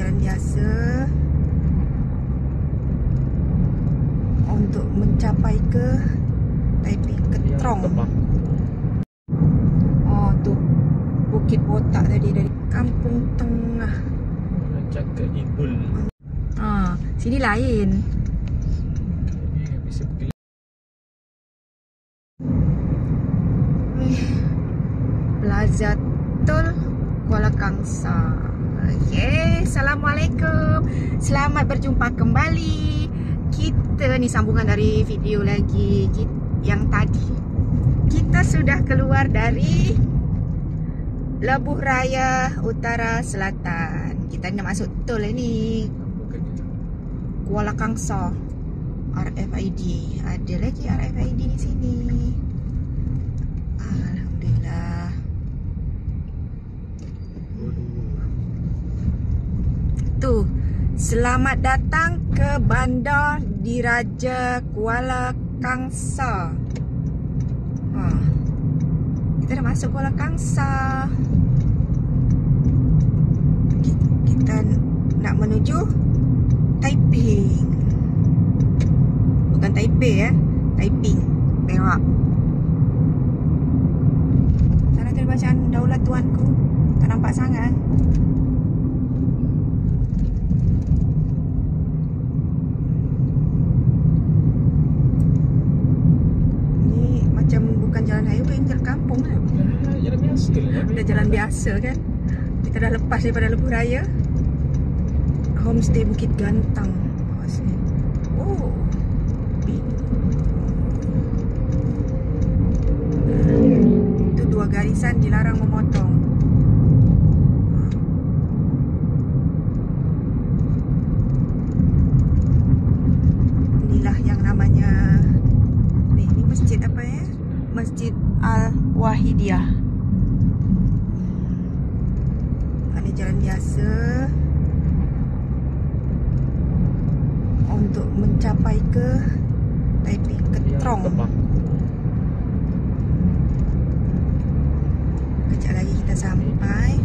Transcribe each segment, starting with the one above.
jalan biasa untuk mencapai ke Taiping Ketrong. Oh tu Bukit Botak tadi dari Kampung Tengah. Macam ke Ibul. Sini lain. Bisa pergi. Plaza Tol Kuala Kangsar. Okay, Assalamualaikum. Selamat berjumpa kembali. Kita ni sambungan dari video lagi yang tadi. Kita sudah keluar dari Lebuh Raya Utara Selatan. Kita nak masuk tol ni Kuala Kangsar. RFID. Ada lagi RFID di sini. Alhamdulillah. Tu, selamat datang ke Bandar Diraja Kuala Kangsar. Kita dah masuk Kuala Kangsar. Kita nak menuju Taiping. Bukan Taipei ya, Taiping, Perak. Sana tu bacaan Daulat Tuanku. Tak nampak sangat. Ni macam bukan jalan highway, jalan kampung kan? Jalan biasa lah. Dah jalan biasa kan? Kita dah lepas daripada Lebuh Raya. Homestay Bukit Gantang. Oh, itu dua garisan dilarang memotong. Inilah yang namanya ini masjid apa ya? Masjid Al-Wahidiyah. Ini jalan biasa untuk mencapai ke Taiping Ketrong. Kejap lagi kita sampai.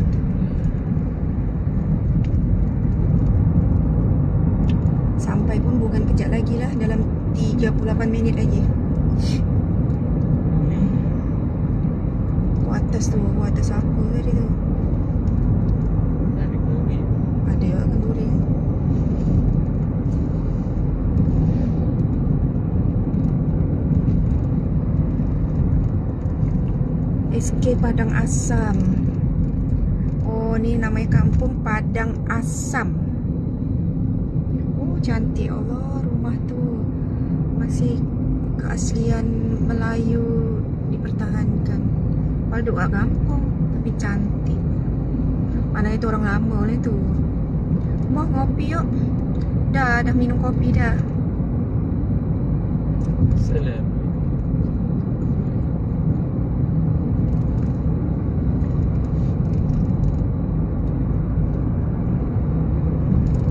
Sampai pun bukan kejap lagi lah, dalam 38 minit lagi. Ku atas tu, ku atas apa tadi tu? Ada kenduri. SK Padang Asam. Oh, ni namanya kampung Padang Asam. Oh, cantik Allah rumah tu. Masih keaslian Melayu dipertahankan. Padahal duduk kat kampung tapi cantik. Mana itu orang lama ni tu. Mau ngopi yuk. Dah minum kopi dah. Salam.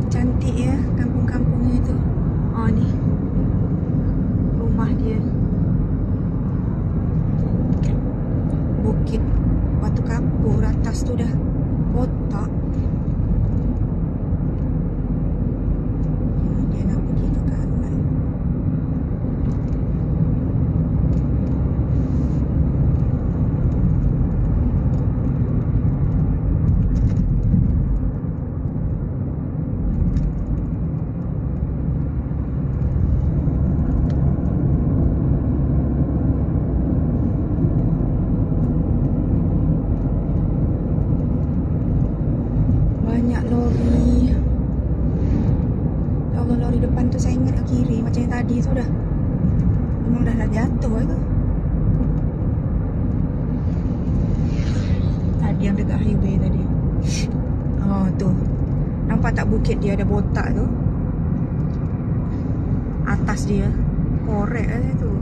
Cantik ya kampung-kampungnya tu. Oh ni rumah dia. Bukit Batu Kapur atas tu dah botak. Dia nak pergi ke kanan. Banyak lori. Ya Allah, lori depan tu saya ingat ke kiri. Macam yang tadi tu dah. Memang dah jatuh tu. Tadi yang dekat highway tadi. Oh tu. Nampak tak bukit dia ada botak tu? Atas dia. Korek lah tu.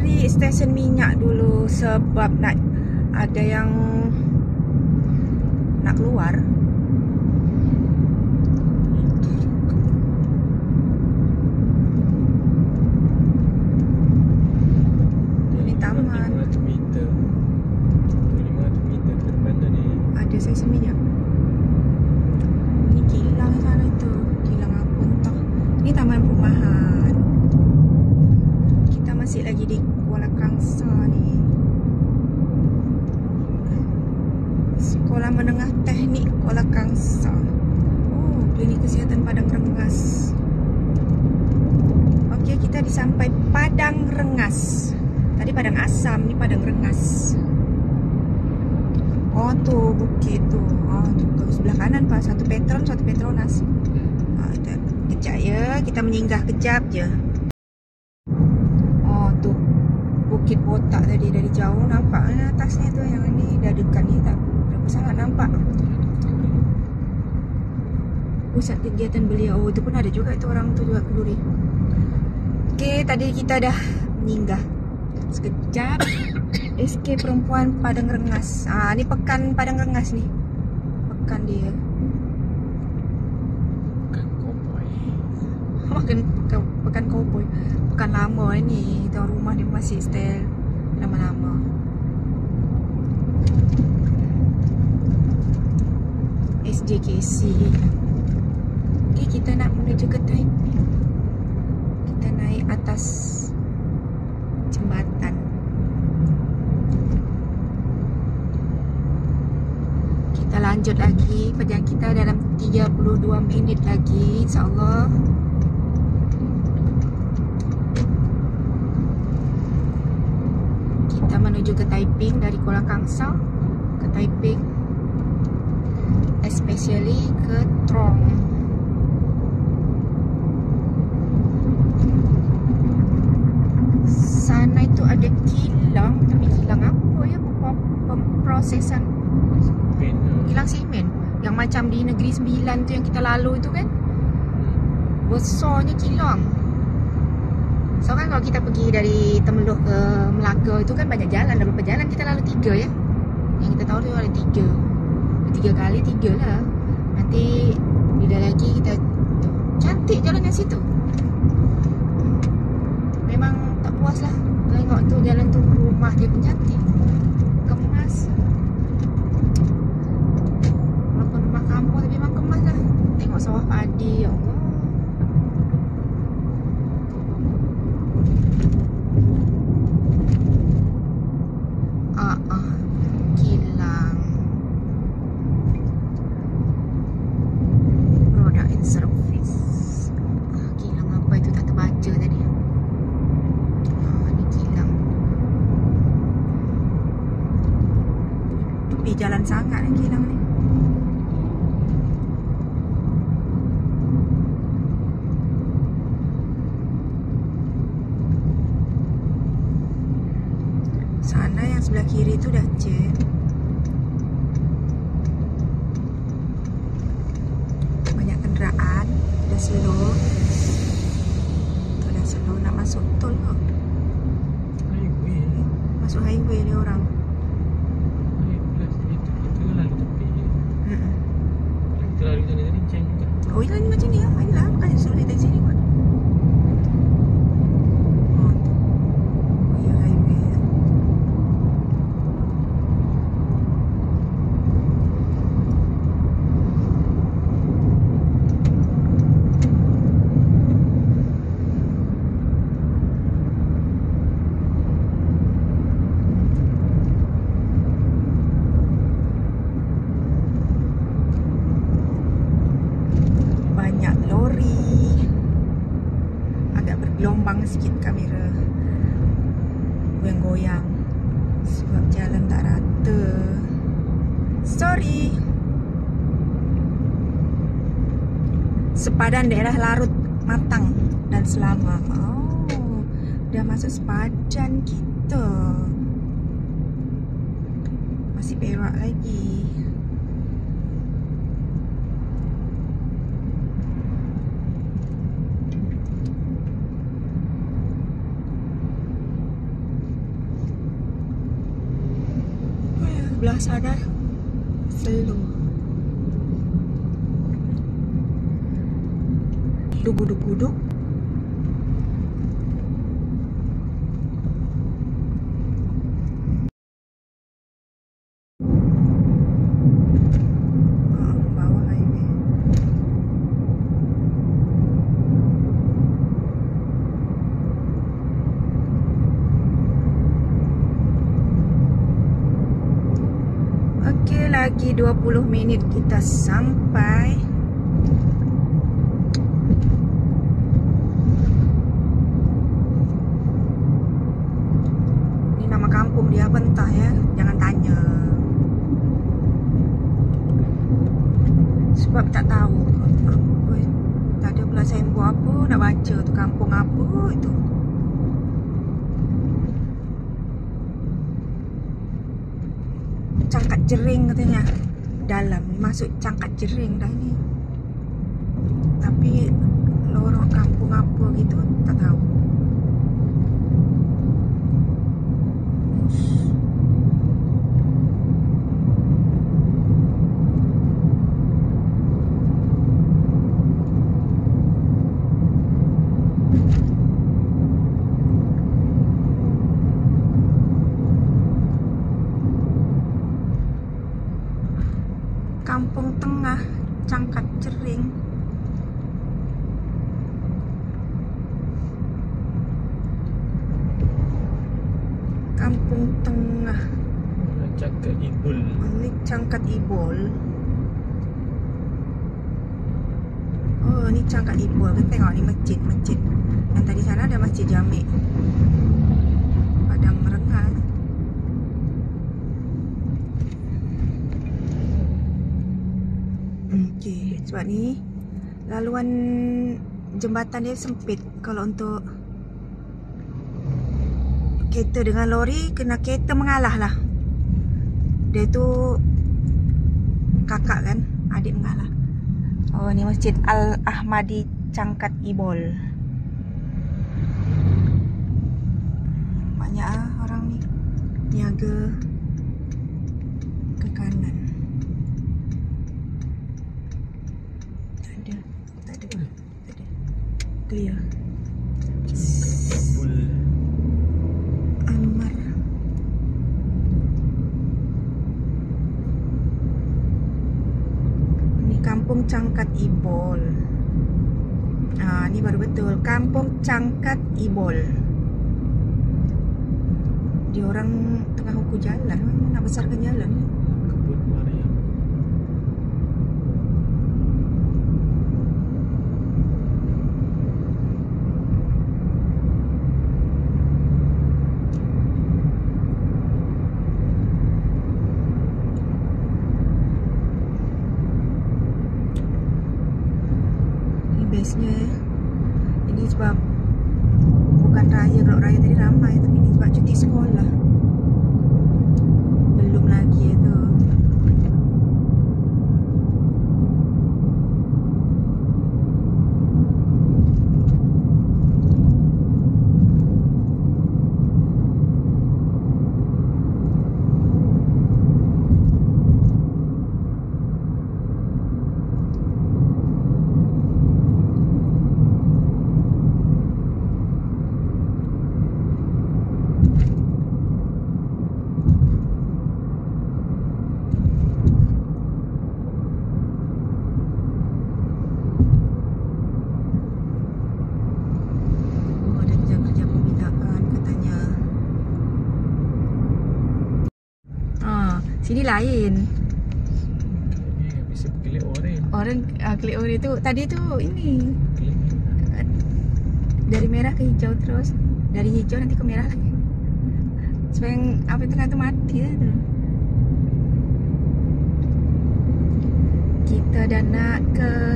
cari stesen minyak dulu sebab ada yang nak keluar. Ini taman. 500 meter. 500 meter ke depan tadi. Ada stesen minyak. Ini kilang sana itu. Kilang apa entah. Ini taman perumahan. Kita masih lagi di Kuala Kangsar ni. Sekolah Menengah Teknik Kuala Kangsar. Oh, Klinik Kesihatan Padang Rengas. Okey, kita disampai Padang Rengas. Tadi Padang Asam, ni Padang Rengas. Oh, tu bukit tu. Oh, tu sebelah kanan Pak, satu Petronas. Kejap ya, kita menyinggah kejap je. Oh, tu Bukit Botak tadi dari jauh nampak atasnya tu, yang ni dah dekat ni tak berapa sangat nampak. Pusat kegiatan belia. Oh, tu pun ada juga tu orang tu juga kenduri. Okey, tadi kita dah menyinggah sekejap. SK Perempuan Padang Rengas. Ni pekan Padang Rengas ni. Pekan dia. Pekan cowboy. Pekan lama ni. Kita rumah dia masih style lama-lama. SJKC. Okay, kita nak menuju ke Taiping. Kita naik atas jembatan. Kita lanjut lagi. Perjalanan kita dalam 32 minit lagi, insyaAllah. Kita menuju ke Taiping dari Kuala Kangsar ke Taiping, especially ke Trong. Sana itu ada kilang, tapi kilang apa ya? Pemprosesan kilang simen yang macam di Negeri Sembilan tu yang kita lalu itu kan. Besarnya kilang. So kan kalau kita pergi dari Temeloh ke Melaka itu kan banyak jalan. Ada berapa jalan kita lalu? 3 ya. Yang kita tahu tu ada 3. 3 kali 3 lah. Nanti bila lagi kita tu. Cantik jalan yang situ. Memang tak puas lah tengok tu jalan tu, rumah dia pun cantik. Kemas. Walaupun rumah kampung tapi memang kemas lah. Tengok sawah padi, ya Allah. Kilang. Product and service. Kilang apa itu tak terbaca tadi. Ni kilang. Tepi jalan sangat kilang ni. Sana yang sebelah kiri tu dah cek. Banyak kenderaan. Dah slow. Tu dah slow nak masuk tol ke? Highway. Masuk highway ni orang. Kita lalu tepi. Kita lalu sana tadi ceng juga. Oh, ini macam ni lah. Ini lah. Bukan suruh dari sini kot. Oh, ya highway. Banyak lori. Agak bergelombang sikit kamera. Goyang-goyang sebab jalan tak rata. Sorry. Sepadan daerah Larut, Matang dan Selama. Oh, dah masuk sepadan kita. Masih Perak lagi. Sebelah sana slow. Duduk-duduk. Bawah highway. Okey, lagi 20 minit kita sampai. Ini nama kampung dia apa entah ya, jangan tanya. Sebab tak tahu. Tak ada pula signboard apa nak baca tu, kampung apa itu. Cangkat Jering katanya. Dalam ni masuk Cangkat Jering dah ni. Tapi lorong kampung apa gitu tak tahu. Kampung Tengah Cangkat Jering. Kampung Tengah Cangkat Ibul. Ini Cangkat Ibul. Oh, ni Cangkat Ibul. Kita tengok ni masjid. Yang tadi sana ada Masjid Jami' Padang Merengas. Okey, sebab ni laluan jembatan dia sempit. Kalau untuk kereta dengan lori, kena kereta mengalah lah. Dia tu kakak kan, adik mengalah. Oh, ni Masjid Al-Ahmadi Cangkat Ibul. Banyak lah orang ni niaga ke kanan. Tak ada. Clear. Ibul. Anwar. Ni Kampung Cangkat Ibul. Ni baru betul. Kampung Cangkat Ibul. Dia orang tengah ukur jalan. Nak besarkan jalan. Kebun Mariam. Bestnya ini sebab bukan raya. Kalau raya tadi ramai, tapi ni sebab cuti sekolah. Belum lagi tu. Sini lain. Ini bisa klik oren. Orang klik ori tu tadi tu ini Klik. dari merah ke hijau terus, dari hijau nanti ke merah lagi. Sebab yang apa tengah tu mati lah tu. Kita dah nak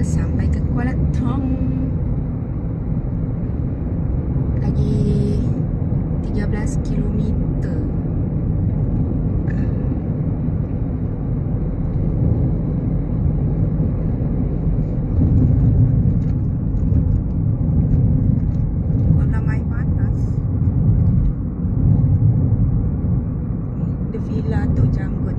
sampai ke Kuala Tong. Lagi 13 kilometer. Villa Tok Janggut.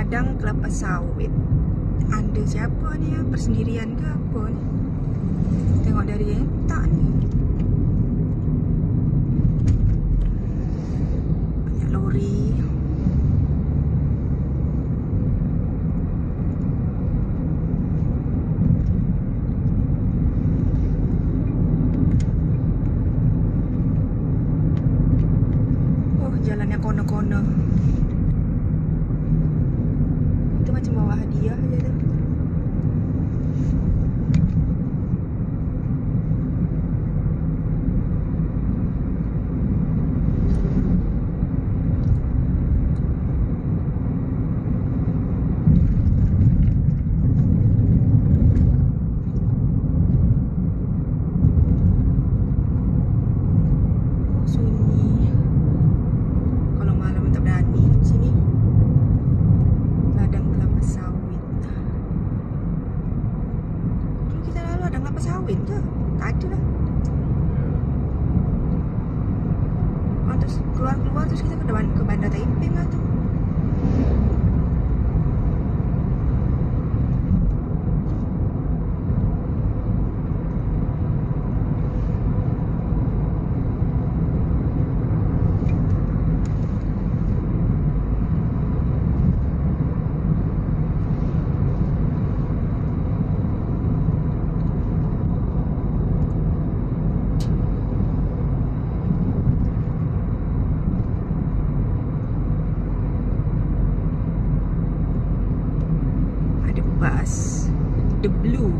ladang kelapa sawit. Anda siapa ni ya? Persendirian ke apa ni? Tengok dari tak ni. Banyak lori. Oh, jalannya kono-kono. Itu macam bawa hadiah aja tu. Sunyi. Kalau malam tak berani di sini. Ladang kelapa sawit. Dulu kita lalu ladang kelapa sawit ke? Tak ada lah. Terus keluar-keluar terus kita ke Bandar Taiping lah tu. Bus The Blue.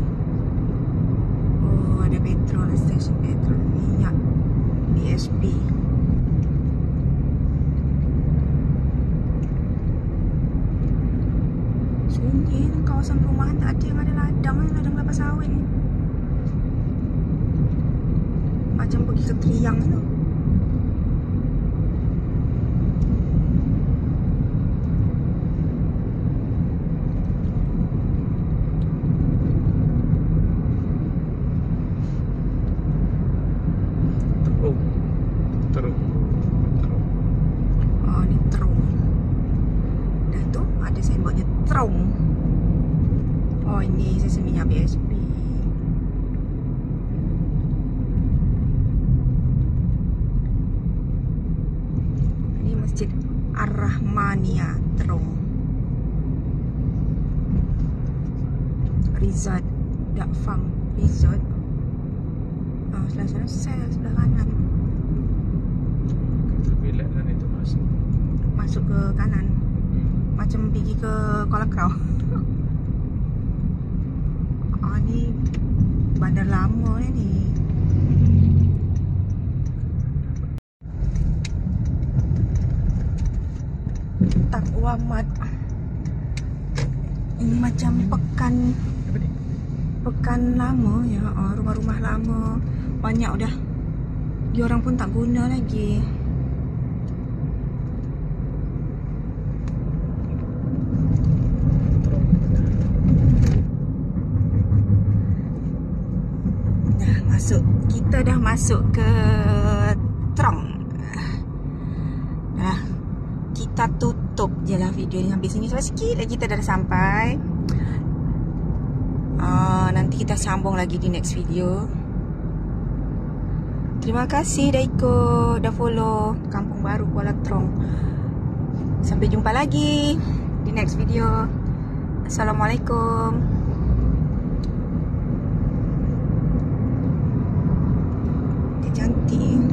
Oh, ada petrol, stesen petrol minyak BSP. Sunyi, kawasan perumahan tak ada yang ada ladang ni, ladang kelapa sawit ni. Macam pergi ke Triang tu. Oh, ni terung. Dah tu ada semboknya terung. Oh, ini stesen minyak BSP. Ini Masjid Ar-Rahmania terung. Resort Dak Fang Resort. Oh, sebelah sana sel, sebelah kanan. Terpilih kan itu masuk. Masuk ke kanan. Macam pergi ke Kuala Krau. Oh, ni bandar lama ni. Taqwa Mat. Ini macam pekan lama ya. Rumah-rumah lama banyak dah. Diorang pun tak guna lagi. Kita dah masuk ke Trong. Dah. Kita tutup je lah video ni sampai sini. Sampai sikit lagi kita dah sampai. Nanti kita sambung lagi di next video. Terima kasih dah ikut, dah follow Kampung Baru Kuala Trong. Sampai jumpa lagi di next video. Assalamualaikum. Cantik.